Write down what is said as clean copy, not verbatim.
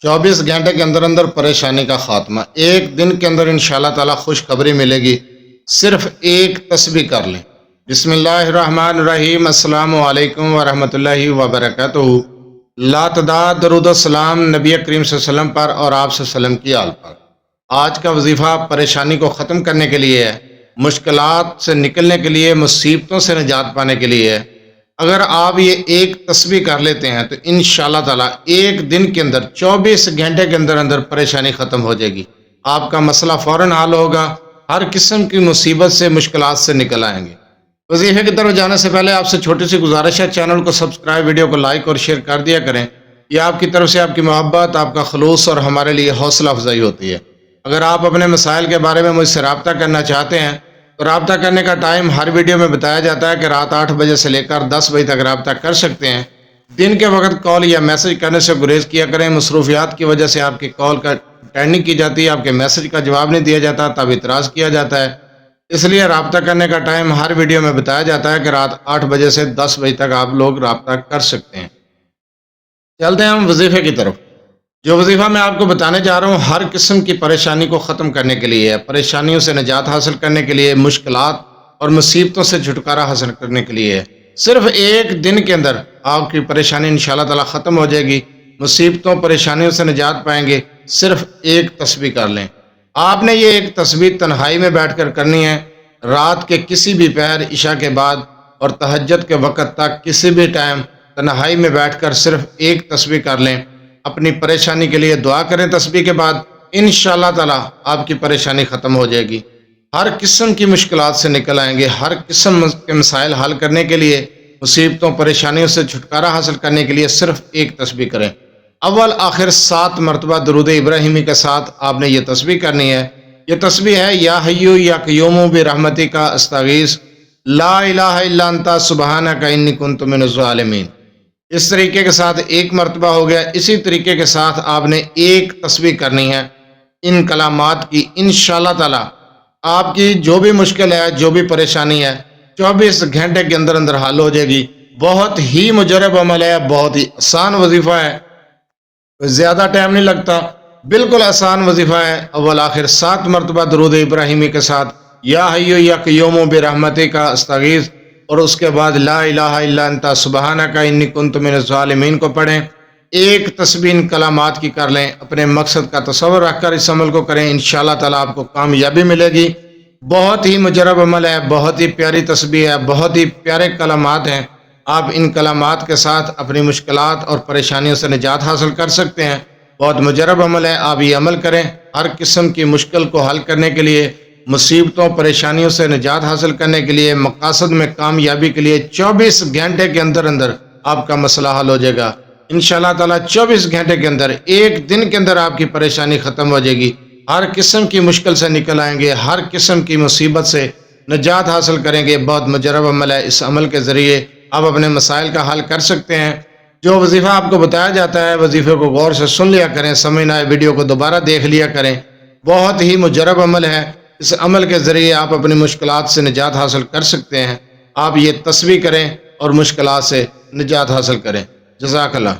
24 घंटे के अंदर परेशानी का खात्मा, एक दिन के अंदर इंशाअल्लाह ताला खुशखबरी मिलेगी। सिर्फ एक तस्बीह कर लें। बिस्मिल्लाहिर्रहमानिर्रहीम, अस्सलामु अलैकुम वरहमतुल्लाहि वबरकातुहू। लातदाद दरूद सलाम नबी करीम सल्लल्लाहु अलैहि वसल्लम पर और आप सल्लम की आल पर। आज का वजीफ़ा परेशानी को ख़त्म करने के लिए है, मुश्किलात से निकलने के लिए, मुसीबतों से निजात पाने के लिए है। अगर आप ये एक तस्बीह कर लेते हैं तो इंशाअल्लाह ताला एक दिन के अंदर 24 घंटे के अंदर परेशानी ख़त्म हो जाएगी। आपका मसला फ़ौरन हल होगा, हर किस्म की मुसीबत से, मुश्किलात से निकल आएंगे। वजीफे की तरफ जाने से पहले आपसे छोटी सी गुजारिश है, चैनल को सब्सक्राइब, वीडियो को लाइक और शेयर कर दिया करें। यह आपकी तरफ से आपकी मोहब्बत, आपका खलूस और हमारे लिए हौसला अफजाई होती है। अगर आप अपने मसाइल के बारे में मुझसे रब्ता करना चाहते हैं तो रब्ता करने का टाइम हर वीडियो में बताया जाता है कि रात 8 बजे से लेकर 10 बजे तक रब्ता कर सकते हैं। दिन के वक्त कॉल या मैसेज करने से गुरेज किया करें। मसरूफियात की वजह से आपकी कॉल का अटेंडिंग की जाती है, आपके मैसेज का जवाब नहीं दिया जाता, तब इतराज़ किया जाता है। इसलिए रब्ता करने का टाइम हर वीडियो में बताया जाता है कि रात 8 बजे से 10 बजे तक आप लोग रब्ता कर सकते हैं। चलते हैं हम वजीफे की तरफ। जो वजीफा मैं आपको बताने जा रहा हूँ हर किस्म की परेशानी को ख़त्म करने के लिए है, परेशानियों से निजात हासिल करने के लिए, मुश्किलात और मुसीबतों से छुटकारा हासिल करने के लिए है। सिर्फ एक दिन के अंदर आपकी परेशानी इंशाअल्लाह ताला ख़त्म हो जाएगी, मुसीबतों परेशानियों से निजात पाएंगे। सिर्फ एक तस्बीह कर लें। आपने ये एक तस्बीह तन्हाई में बैठकर करनी है। रात के किसी भी पहर, इशा के बाद और तहज्जुद के वक़्त तक किसी भी टाइम तन्हाई में बैठकर सिर्फ एक तस्बीह कर लें। अपनी परेशानी के लिए दुआ करें। तस्बीह के बाद इंशाअल्लाह ताला आपकी परेशानी ख़त्म हो जाएगी। हर किस्म की मुश्किलात से निकल आएंगे। हर किस्म के मसाइल हल करने के लिए, मुसीबतों परेशानियों से छुटकारा हासिल करने के लिए सिर्फ एक तस्बीह करें। अव्वल आखिर 7 मरतबा दुरूद इब्राहिमी के साथ आपने ये तस्बीह करनी है। ये तस्बीह है या हय्यु या क़य्यूमु बिरहमतिका अस्तगीस ला इलाहा इल्ला अंता सुब्हानका इन्नी कुन्तु मिनज़ ज़ालिमीन। इस तरीके के साथ एक मरतबा हो गया। इसी तरीके के साथ आपने एक तस्बीह करनी है इन कलामात की। इंशाअल्लाह ताला आपकी जो भी मुश्किल है, जो भी परेशानी है, 24 घंटे के अंदर हल हो जाएगी। बहुत ही मुजरब अमल है, बहुत ही आसान वजीफा है, ज़्यादा टाइम नहीं लगता, बिल्कुल आसान वजीफा है। अव्वल आखिर 7 मरतबा दुरूद इब्राहिमी के साथ या हय्यु या क़य्यूमु बिरहमतिका अस्तगीस और उसके बाद ला इलाहा इल्ला अंता सुब्हानका इन्नी कुन्तु मिनज़ ज़ालिमीन को पढ़ें। एक तस्बीह इन कलामात की कर लें। अपने मकसद का तसव्वुर रखकर इस अमल को करें। इंशाअल्लाह ताला आपको कामयाबी मिलेगी। बहुत ही मुजरब अमल है, बहुत ही प्यारी तस्बीह है, बहुत ही प्यारे कलामात हैं। आप इन कलामात के साथ अपनी मुश्किलात और परेशानियों से निजात हासिल कर सकते हैं। बहुत मुजरब अमल है, आप ये अमल करें। हर किस्म की मुश्किल को हल करने के लिए, मुसीबतों परेशानियों से निजात हासिल करने के लिए, मकासद में कामयाबी के लिए 24 घंटे के अंदर आपका मसला हल हो जाएगा। इंशाअल्लाह ताला 24 घंटे के अंदर, एक दिन के अंदर आपकी परेशानी ख़त्म हो जाएगी। हर किस्म की मुश्किल से निकल आएंगे, हर किस्म की मुसीबत से निजात हासिल करेंगे। बहुत मुजरब अमल है। इस अमल के ज़रिए आप अपने मसाइल का हल कर सकते हैं। जो वजीफ़ा आपको बताया जाता है, वजीफ़े को गौर से सुन लिया करें, समझ ना आए वीडियो को दोबारा देख लिया करें। बहुत ही मुजरब अमल है। इस अमल के ज़रिए आप अपनी मुश्किलात से निजात हासिल कर सकते हैं। आप ये तस्बीह करें और मुश्किलात से निजात हासिल करें। जज़ाकल्लाह।